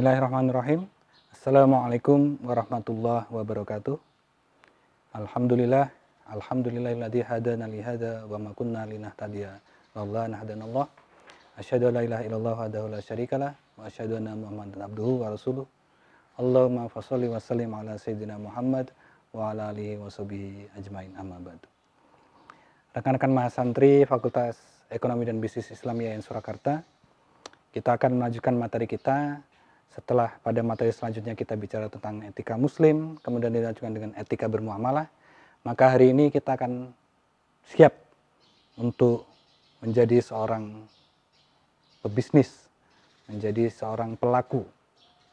Bismillahirrahmanirrahim. Assalamualaikum warahmatullahi wabarakatuh. Alhamdulillah, alhamdulillahilladzi hadana li hadza wa ma kunna linahtadiya laula an hadanallah. Asyhadu an la ilaha illallah wahdahu la syarikalah wa asyhadu anna Muhammadan abduhu wa rasuluh. Allahumma shalli wa sallim ala sayyidina Muhammad wa ala alihi wa sahbihi ajmain, amma ba'du. Rekan-rekan mahasantri Fakultas Ekonomi dan Bisnis Islam IAIN Surakarta, kita akan melanjutkan materi kita. Setelah pada materi selanjutnya kita bicara tentang etika muslim, kemudian dilanjutkan dengan etika bermuamalah, maka hari ini kita akan siap untuk menjadi seorang pebisnis, menjadi seorang pelaku.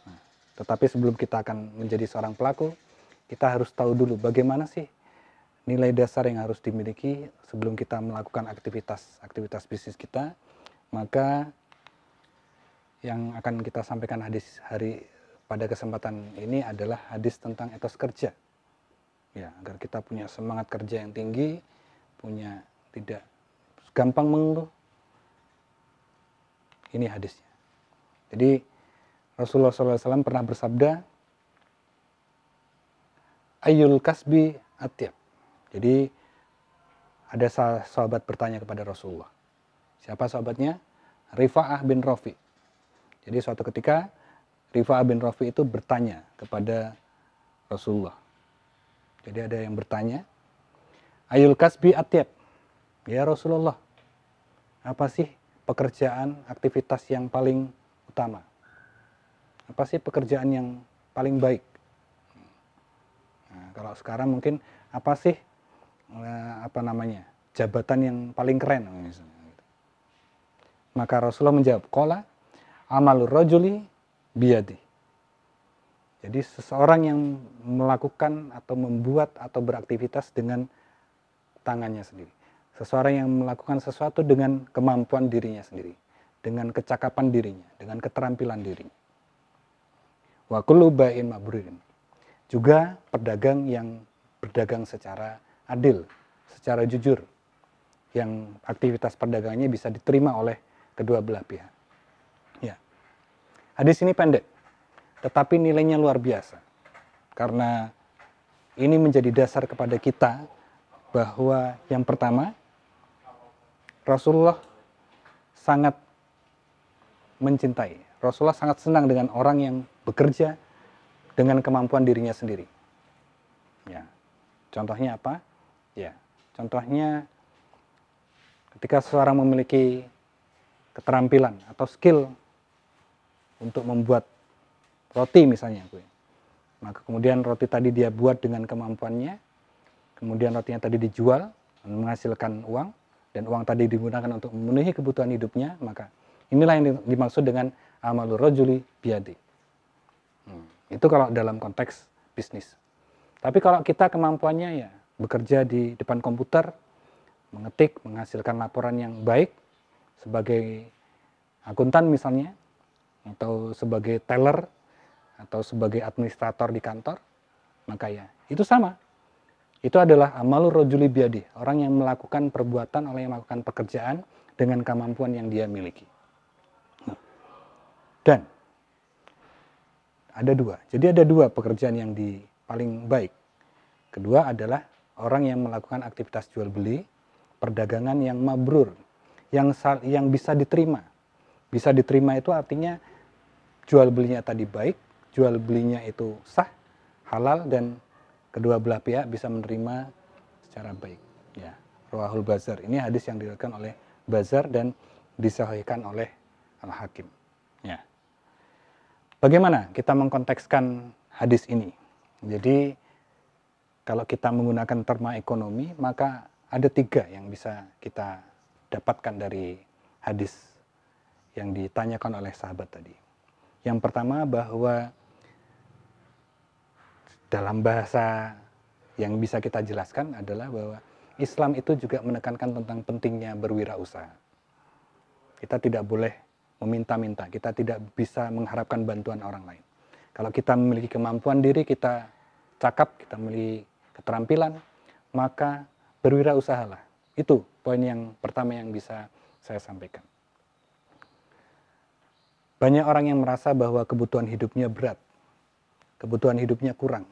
Nah, tetapi sebelum kita akan menjadi seorang pelaku, kita harus tahu dulu bagaimana sih nilai dasar yang harus dimiliki sebelum kita melakukan aktivitas bisnis kita. Maka yang akan kita sampaikan hadis hari pada kesempatan ini adalah hadis tentang etos kerja. Ya, agar kita punya semangat kerja yang tinggi, punya tidak gampang mengeluh. Ini hadisnya. Jadi Rasulullah SAW pernah bersabda, Ayyul kasbi atyab. Jadi ada sahabat bertanya kepada Rasulullah. Siapa sahabatnya? Rifa'ah bin Rafi. Jadi suatu ketika Rifa'ah bin Rafi itu bertanya kepada Rasulullah. Jadi ada yang bertanya, Ayul kasbi atyab. Ya Rasulullah, apa sih pekerjaan, aktivitas yang paling utama? Apa sih pekerjaan yang paling baik? Nah, kalau sekarang mungkin apa sih jabatan yang paling keren misalnya. Maka Rasulullah menjawab, qala amalur rajuli biyadi. Jadi seseorang yang melakukan atau membuat atau beraktivitas dengan tangannya sendiri. Seseorang yang melakukan sesuatu dengan kemampuan dirinya sendiri, dengan kecakapan dirinya, dengan keterampilan dirinya. Wa kullu bai'in mabrurin. Juga pedagang yang berdagang secara adil, secara jujur, yang aktivitas perdagangannya bisa diterima oleh kedua belah pihak. Ya. Hadis ini pendek, tetapi nilainya luar biasa. Karena ini menjadi dasar kepada kita bahwa yang pertama, Rasulullah sangat mencintai. Rasulullah sangat senang dengan orang yang bekerja dengan kemampuan dirinya sendiri. Ya. Contohnya apa? Ya, contohnya ketika seseorang memiliki keterampilan atau skill untuk membuat roti misalnya, maka kemudian roti tadi dia buat dengan kemampuannya, kemudian rotinya tadi dijual, menghasilkan uang, dan uang tadi digunakan untuk memenuhi kebutuhan hidupnya, maka inilah yang dimaksud dengan amalur rajuli biyadi. Itu kalau dalam konteks bisnis. Tapi kalau kita kemampuannya ya bekerja di depan komputer, mengetik, menghasilkan laporan yang baik, sebagai akuntan misalnya, atau sebagai teller, atau sebagai administrator di kantor, maka ya itu sama. Itu adalah amalur rajuli biyadi, orang yang melakukan perbuatan, orang yang melakukan pekerjaan dengan kemampuan yang dia miliki. Dan ada dua, jadi ada dua pekerjaan yang paling baik. Kedua adalah orang yang melakukan aktivitas jual beli, perdagangan yang mabrur, yang bisa diterima. Bisa diterima itu artinya jual belinya tadi baik, jual belinya itu sah, halal, dan kedua belah pihak bisa menerima secara baik. Ya, Rawahul Bazzar. Ini hadis yang diriwayatkan oleh Bazzar dan disahihkan oleh Al-Hakim. Ya. Bagaimana kita mengkontekskan hadis ini? Jadi kalau kita menggunakan terma ekonomi, maka ada tiga yang bisa kita dapatkan dari hadis yang ditanyakan oleh sahabat tadi. Yang pertama, bahwa dalam bahasa yang bisa kita jelaskan adalah bahwa Islam itu juga menekankan tentang pentingnya berwirausaha. Kita tidak boleh meminta-minta, kita tidak bisa mengharapkan bantuan orang lain. Kalau kita memiliki kemampuan diri, kita cakap, kita memiliki keterampilan, maka berwirausahalah. Itu poin yang pertama yang bisa saya sampaikan. banyak orang yang merasa bahwa kebutuhan hidupnya berat, kebutuhan hidupnya kurang.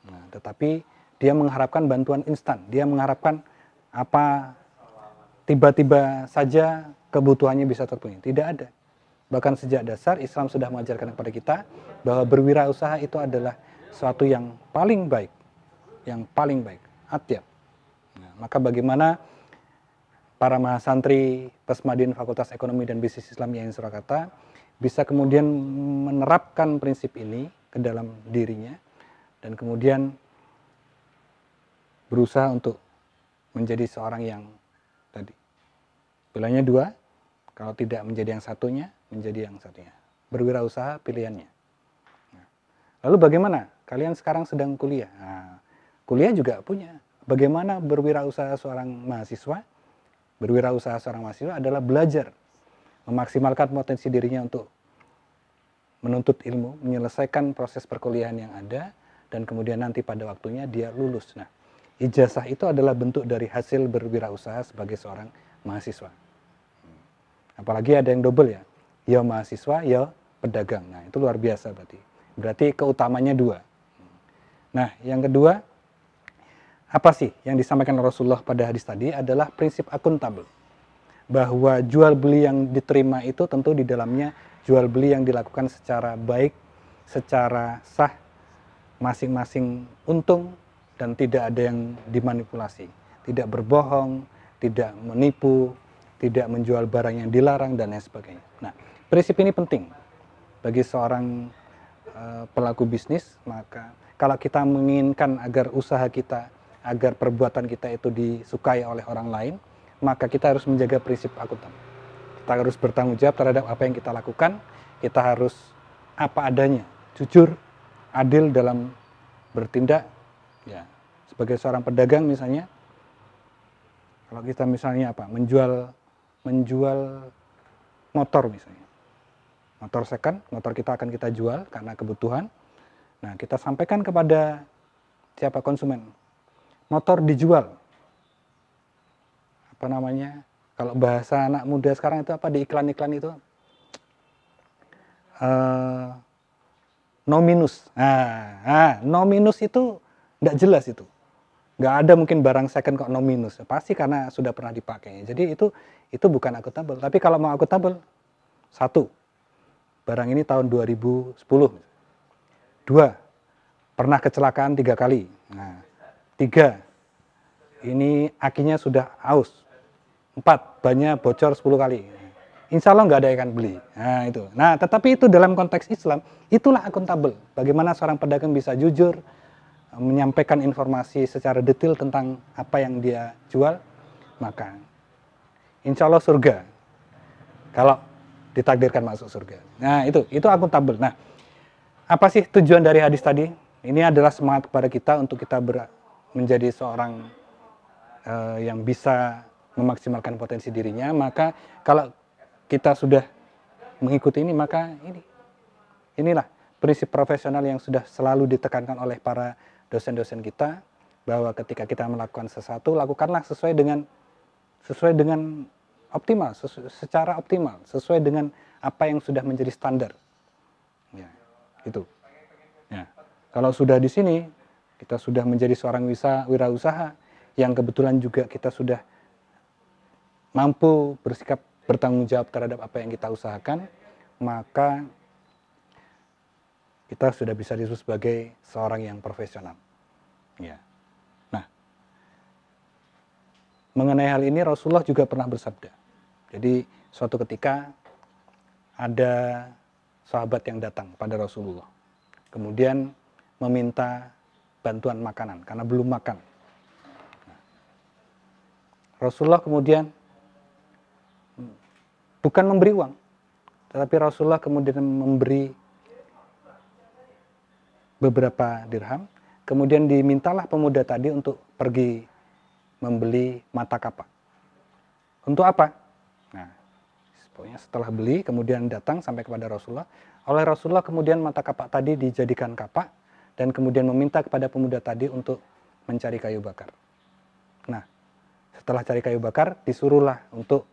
Nah, tetapi dia mengharapkan bantuan instan, dia mengharapkan apa tiba-tiba saja kebutuhannya bisa terpenuhi. Tidak ada. Bahkan sejak dasar Islam sudah mengajarkan kepada kita bahwa berwirausaha itu adalah suatu yang paling baik, atyab. Nah, maka bagaimana para mahasantri Pesmadin Fakultas Ekonomi dan Bisnis Islam IAIN Surakarta bisa kemudian menerapkan prinsip ini ke dalam dirinya dan kemudian berusaha untuk menjadi seorang yang tadi pilihannya dua, kalau tidak menjadi yang satunya, menjadi yang satunya. Berwirausaha pilihannya. Lalu bagaimana? Kalian sekarang sedang kuliah. Nah, kuliah juga punya. Bagaimana berwirausaha seorang mahasiswa? Berwirausaha seorang mahasiswa adalah belajar, memaksimalkan potensi dirinya untuk menuntut ilmu, menyelesaikan proses perkuliahan yang ada, dan kemudian nanti pada waktunya dia lulus. Nah, ijazah itu adalah bentuk dari hasil berwirausaha sebagai seorang mahasiswa. Apalagi ada yang double ya mahasiswa, ya pedagang. Nah, itu luar biasa berarti. Berarti keutamanya dua. Nah, yang kedua, apa sih yang disampaikan Rasulullah pada hadis tadi adalah prinsip akuntabel. Bahwa jual beli yang diterima itu tentu di dalamnya jual beli yang dilakukan secara baik, secara sah, masing-masing untung, dan tidak ada yang dimanipulasi. Tidak berbohong, tidak menipu, tidak menjual barang yang dilarang, dan lain sebagainya. Nah, prinsip ini penting bagi seorang pelaku bisnis. Maka kalau kita menginginkan agar usaha kita, agar perbuatan kita itu disukai oleh orang lain, maka kita harus menjaga prinsip akuntabel. Kita harus bertanggung jawab terhadap apa yang kita lakukan, kita harus apa adanya, jujur, adil dalam bertindak. Ya, sebagai seorang pedagang misalnya, kalau kita misalnya menjual motor misalnya, motor second, motor kita akan kita jual karena kebutuhan. Nah, kita sampaikan kepada siapa konsumen, motor dijual. Apa namanya? Kalau bahasa anak muda sekarang itu apa di iklan-iklan itu? No minus. No minus itu nggak jelas itu. Nggak ada mungkin barang second kok no minus. Pasti karena sudah pernah dipakai. Jadi itu bukan akuntabel. Tapi kalau mau akuntabel, satu, barang ini tahun 2010. Dua, pernah kecelakaan 3 kali. Nah, 3, ini akinya sudah aus. 4, bannya bocor 10 kali. Insya Allah nggak ada yang akan beli. Nah, itu. Nah, tetapi itu dalam konteks Islam, itulah akuntabel. Bagaimana seorang pedagang bisa jujur, menyampaikan informasi secara detail tentang apa yang dia jual, maka insya Allah surga. Kalau ditakdirkan masuk surga. Nah, itu akuntabel. Nah, apa sih tujuan dari hadis tadi? Ini adalah semangat kepada kita untuk kita menjadi seorang yang bisa memaksimalkan potensi dirinya. Maka kalau kita sudah mengikuti ini, maka inilah prinsip profesional yang sudah selalu ditekankan oleh para dosen-dosen kita, bahwa ketika kita melakukan sesuatu, lakukanlah sesuai dengan optimal, secara optimal, sesuai dengan apa yang sudah menjadi standar. Ya, itu. Ya. Kalau sudah di sini, kita sudah menjadi seorang wirausaha yang kebetulan juga kita sudah mampu bersikap bertanggung jawab terhadap apa yang kita usahakan, maka kita sudah bisa disebut sebagai seorang yang profesional. Ya. Nah, mengenai hal ini Rasulullah juga pernah bersabda. Jadi suatu ketika ada sahabat yang datang pada Rasulullah, kemudian meminta bantuan makanan karena belum makan. Nah, Rasulullah kemudian bukan memberi uang, tetapi Rasulullah kemudian memberi beberapa dirham, kemudian dimintalah pemuda tadi untuk pergi membeli mata kapak. Untuk apa? Nah, pokoknya setelah beli, kemudian datang sampai kepada Rasulullah. Oleh Rasulullah kemudian mata kapak tadi dijadikan kapak, dan kemudian meminta kepada pemuda tadi untuk mencari kayu bakar. Nah, setelah cari kayu bakar, disuruhlah untuk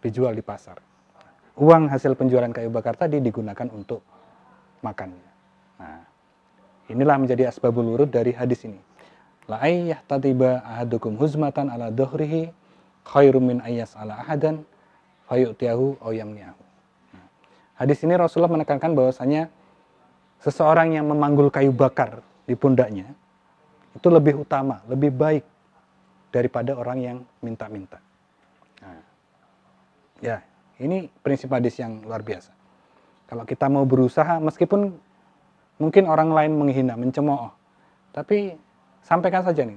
dijual di pasar. uang hasil penjualan kayu bakar tadi digunakan untuk makan. Nah, inilah menjadi asbabul wurud dari hadis ini. La ayyah-tatiba ahadukum huzmatan ala dhuhrihi khairum min ayyas ala ahadan fayu'tiyahu aw yamni'ahu. Hadis ini Rasulullah menekankan bahwasanya seseorang yang memanggul kayu bakar di pundaknya itu lebih utama, lebih baik daripada orang yang minta-minta. Nah, ya, ini prinsip hadis yang luar biasa. Kalau kita mau berusaha, meskipun mungkin orang lain menghina, mencemooh, tapi sampaikan saja nih.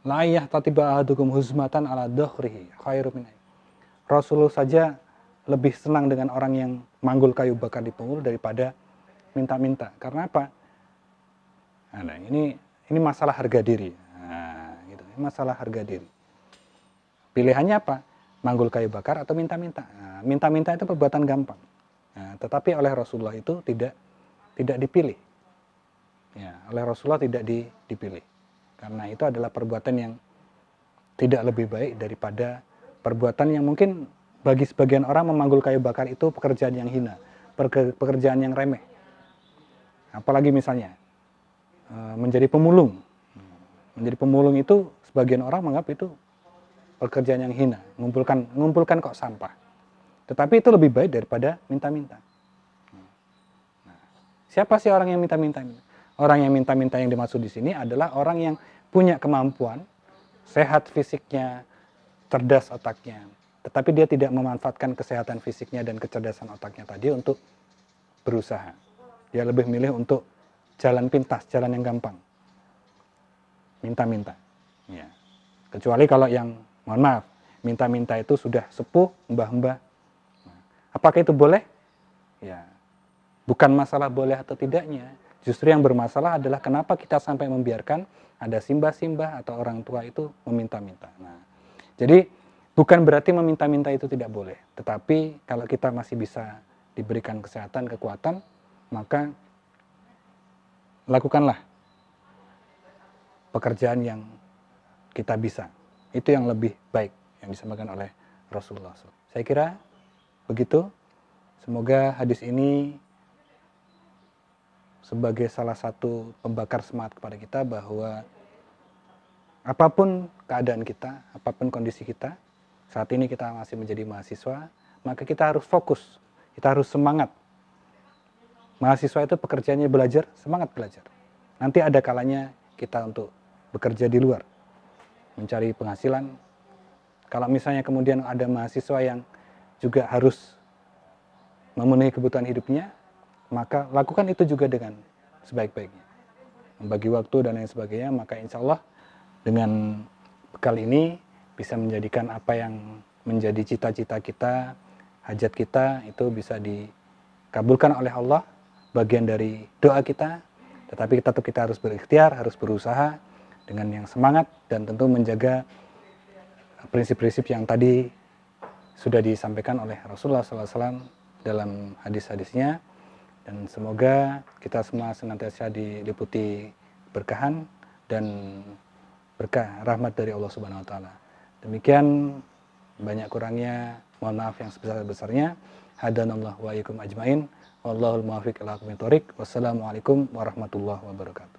La yahtatiba ahadukum huzmatan ala dhuhrihi khairum min. Rasulullah saja lebih senang dengan orang yang manggul kayu bakar di punggul daripada minta-minta. Karena apa? Nah, ini masalah harga diri. Nah, gitu. Ini masalah harga diri. Pilihannya apa? Manggul kayu bakar atau minta-minta. Nah, minta-minta itu perbuatan gampang. Nah, tetapi oleh Rasulullah itu tidak dipilih. Ya, oleh Rasulullah tidak dipilih. Karena itu adalah perbuatan yang tidak lebih baik daripada perbuatan yang mungkin bagi sebagian orang memanggul kayu bakar itu pekerjaan yang hina, pekerjaan yang remeh. Apalagi misalnya menjadi pemulung. Menjadi pemulung itu sebagian orang menganggap itu pekerjaan yang hina, ngumpulkan kok sampah. Tetapi itu lebih baik daripada minta-minta. Nah, siapa sih orang yang minta-minta? Orang yang minta-minta yang dimaksud di sini adalah orang yang punya kemampuan, sehat fisiknya, cerdas otaknya, tetapi dia tidak memanfaatkan kesehatan fisiknya dan kecerdasan otaknya tadi untuk berusaha. Dia lebih milih untuk jalan pintas, jalan yang gampang. Minta-minta. Ya. Kecuali kalau yang, mohon maaf, minta-minta itu sudah sepuh, mbah-mbah. Apakah itu boleh? Ya. Bukan masalah boleh atau tidaknya. Justru yang bermasalah adalah kenapa kita sampai membiarkan ada simbah-simbah atau orang tua itu meminta-minta. Nah, jadi bukan berarti meminta-minta itu tidak boleh. Tetapi kalau kita masih bisa diberikan kesehatan, kekuatan, maka lakukanlah pekerjaan yang kita bisa. Itu yang lebih baik yang disampaikan oleh Rasulullah SAW. Saya kira begitu. Semoga hadis ini sebagai salah satu pembakar semangat kepada kita bahwa apapun keadaan kita, apapun kondisi kita, saat ini kita masih menjadi mahasiswa, maka kita harus fokus, kita harus semangat. Mahasiswa itu pekerjaannya belajar, semangat belajar. Nanti ada kalanya kita untuk bekerja di luar, mencari penghasilan. Kalau misalnya kemudian ada mahasiswa yang juga harus memenuhi kebutuhan hidupnya, maka lakukan itu juga dengan sebaik-baiknya. Membagi waktu dan lain sebagainya, maka insya Allah dengan bekal ini bisa menjadikan apa yang menjadi cita-cita kita, hajat kita itu bisa dikabulkan oleh Allah, bagian dari doa kita. Tetapi kita harus berikhtiar, harus berusaha dengan yang semangat dan tentu menjaga prinsip-prinsip yang tadi sudah disampaikan oleh Rasulullah SAW dalam hadis-hadisnya. Dan semoga kita semua senantiasa diliputi berkahan dan berkah rahmat dari Allah Subhanahu wa taala. Demikian, banyak kurangnya mohon maaf yang sebesar-besarnya. Hadanallahu wa iyyakum ajmain. Wallahul muwaffiq ila aqwamit thoriq. Wassalamualaikum warahmatullahi wabarakatuh.